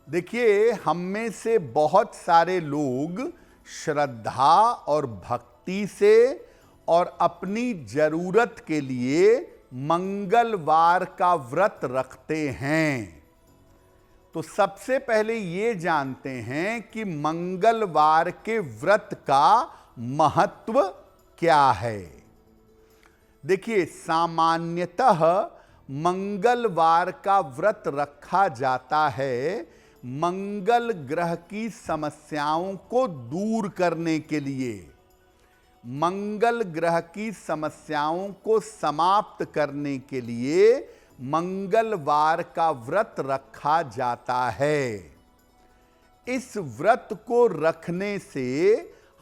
देखिए, हम में से बहुत सारे लोग श्रद्धा और भक्ति से और अपनी जरूरत के लिए मंगलवार का व्रत रखते हैं। तो सबसे पहले ये जानते हैं कि मंगलवार के व्रत का महत्व क्या है। देखिए, सामान्यतः मंगलवार का व्रत रखा जाता है मंगल ग्रह की समस्याओं को दूर करने के लिए। मंगल ग्रह की समस्याओं को समाप्त करने के लिए मंगलवार का व्रत रखा जाता है। इस व्रत को रखने से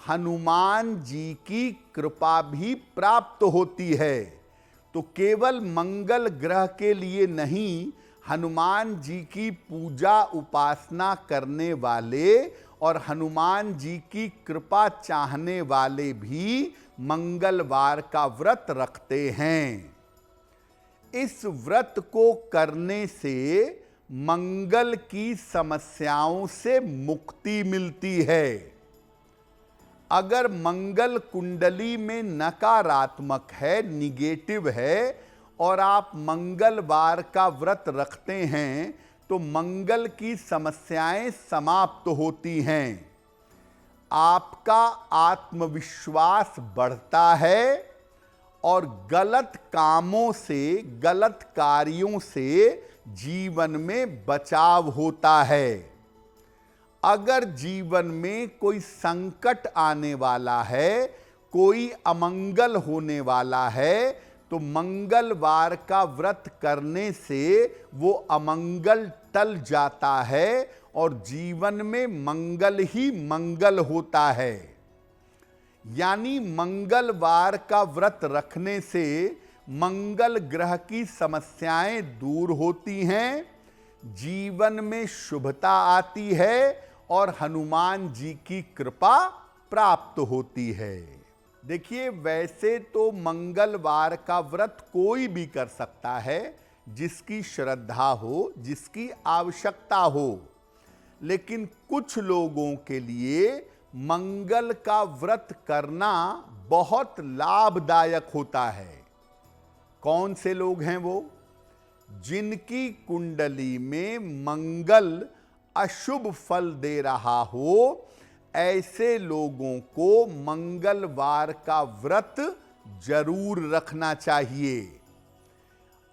हनुमान जी की कृपा भी प्राप्त होती है। तो केवल मंगल ग्रह के लिए नहीं, हनुमान जी की पूजा उपासना करने वाले और हनुमान जी की कृपा चाहने वाले भी मंगलवार का व्रत रखते हैं। इस व्रत को करने से मंगल की समस्याओं से मुक्ति मिलती है। अगर मंगल कुंडली में नकारात्मक है, निगेटिव है, और आप मंगलवार का व्रत रखते हैं तो मंगल की समस्याएं समाप्त होती हैं। आपका आत्मविश्वास बढ़ता है और गलत कामों से, गलत कार्यों से जीवन में बचाव होता है। अगर जीवन में कोई संकट आने वाला है, कोई अमंगल होने वाला है, तो मंगलवार का व्रत करने से वो अमंगल टल जाता है और जीवन में मंगल ही मंगल होता है। यानी मंगलवार का व्रत रखने से मंगल ग्रह की समस्याएं दूर होती हैं, जीवन में शुभता आती है और हनुमान जी की कृपा प्राप्त होती है। देखिए, वैसे तो मंगलवार का व्रत कोई भी कर सकता है, जिसकी श्रद्धा हो, जिसकी आवश्यकता हो। लेकिन कुछ लोगों के लिए मंगल का व्रत करना बहुत लाभदायक होता है। कौन से लोग हैं वो? जिनकी कुंडली में मंगल अशुभ फल दे रहा हो, ऐसे लोगों को मंगलवार का व्रत जरूर रखना चाहिए।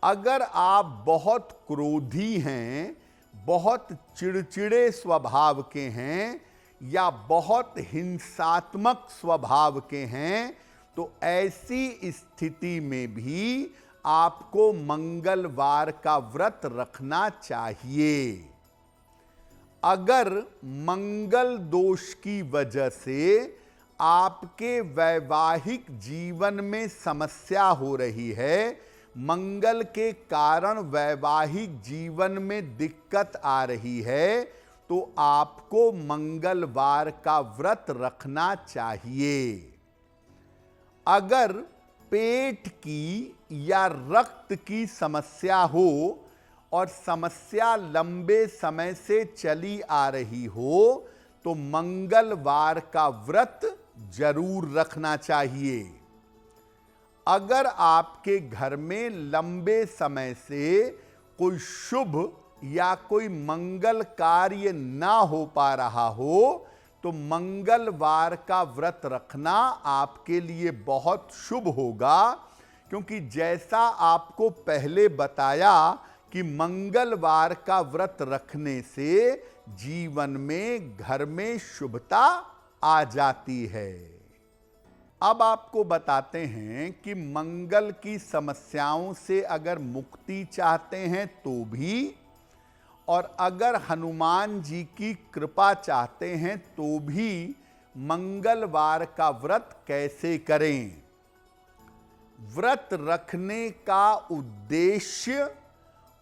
अगर आप बहुत क्रोधी हैं, बहुत चिड़चिड़े स्वभाव के हैं या बहुत हिंसात्मक स्वभाव के हैं, तो ऐसी स्थिति में भी आपको मंगलवार का व्रत रखना चाहिए। अगर मंगल दोष की वजह से आपके वैवाहिक जीवन में समस्या हो रही है, मंगल के कारण वैवाहिक जीवन में दिक्कत आ रही है, तो आपको मंगलवार का व्रत रखना चाहिए। अगर पेट की या रक्त की समस्या हो और समस्या लंबे समय से चली आ रही हो, तो मंगलवार का व्रत जरूर रखना चाहिए। अगर आपके घर में लंबे समय से कोई शुभ या कोई मंगल कार्य ना हो पा रहा हो, तो मंगलवार का व्रत रखना आपके लिए बहुत शुभ होगा। क्योंकि जैसा आपको पहले बताया कि मंगलवार का व्रत रखने से जीवन में, घर में शुभता आ जाती है। अब आपको बताते हैं कि मंगल की समस्याओं से अगर मुक्ति चाहते हैं तो भी, और अगर हनुमान जी की कृपा चाहते हैं तो भी मंगलवार का व्रत कैसे करें। व्रत रखने का उद्देश्य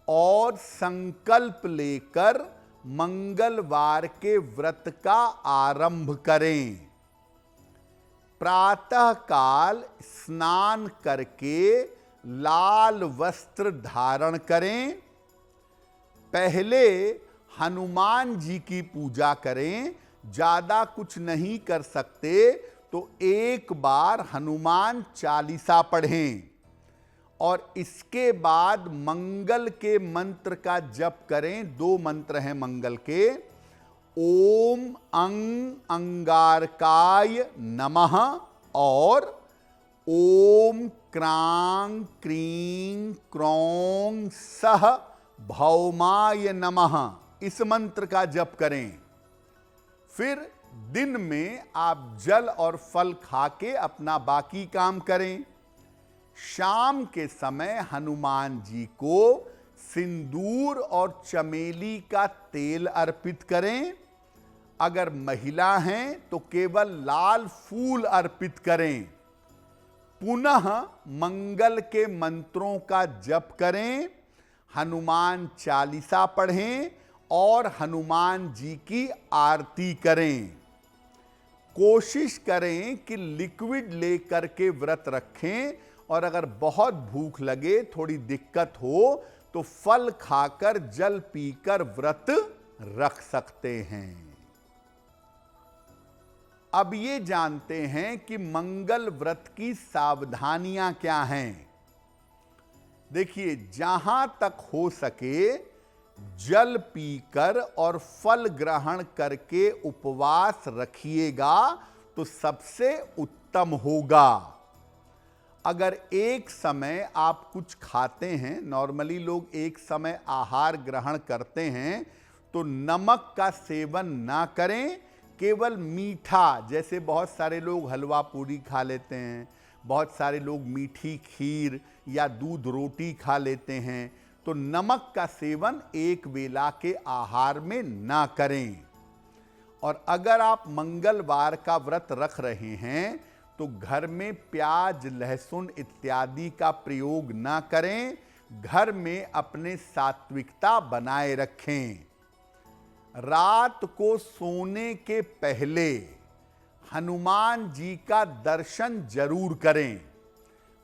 और संकल्प लेकर मंगलवार के व्रत का आरंभ करें। प्रातः काल स्नान करके लाल वस्त्र धारण करें। पहले हनुमान जी की पूजा करें। ज्यादा कुछ नहीं कर सकते तो एक बार हनुमान चालीसा पढ़ें और इसके बाद मंगल के मंत्र का जप करें। 2 मंत्र हैं मंगल के, ओम अंगारकाय नमः और ओम क्रां क्रीं क्रौं सह भौमाय नमः, इस मंत्र का जप करें। फिर दिन में आप जल और फल खा के अपना बाकी काम करें। शाम के समय हनुमान जी को सिंदूर और चमेली का तेल अर्पित करें। अगर महिला हैं तो केवल लाल फूल अर्पित करें। पुनः मंगल के मंत्रों का जप करें, हनुमान चालीसा पढ़ें और हनुमान जी की आरती करें। कोशिश करें कि लिक्विड लेकर के व्रत रखें और अगर बहुत भूख लगे, थोड़ी दिक्कत हो तो फल खाकर जल पीकर व्रत रख सकते हैं। अब ये जानते हैं कि मंगल व्रत की सावधानियां क्या हैं। देखिए, जहां तक हो सके जल पीकर और फल ग्रहण करके उपवास रखिएगा तो सबसे उत्तम होगा। अगर एक समय आप कुछ खाते हैं, नॉर्मली लोग एक समय आहार ग्रहण करते हैं, तो नमक का सेवन ना करें, केवल मीठा, जैसे बहुत सारे लोग हलवा पूरी खा लेते हैं, बहुत सारे लोग मीठी खीर या दूध रोटी खा लेते हैं, तो नमक का सेवन एक वेला के आहार में ना करें। और अगर आप मंगलवार का व्रत रख रहे हैं तो घर में प्याज, लहसुन इत्यादि का प्रयोग ना करें। घर में अपने सात्विकता बनाए रखें। रात को सोने के पहले हनुमान जी का दर्शन जरूर करें।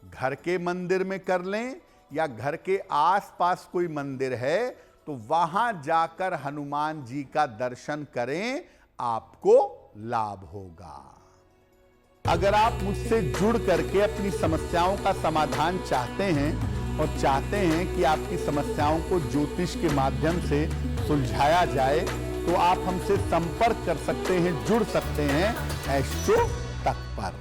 घर के मंदिर में कर लें या घर के आसपास कोई मंदिर है तो वहां जाकर हनुमान जी का दर्शन करें, आपको लाभ होगा। अगर आप मुझसे जुड़ करके अपनी समस्याओं का समाधान चाहते हैं और चाहते हैं कि आपकी समस्याओं को ज्योतिष के माध्यम से सुलझाया जाए, तो आप हमसे संपर्क कर सकते हैं, जुड़ सकते हैं एस्ट्रो तक पर।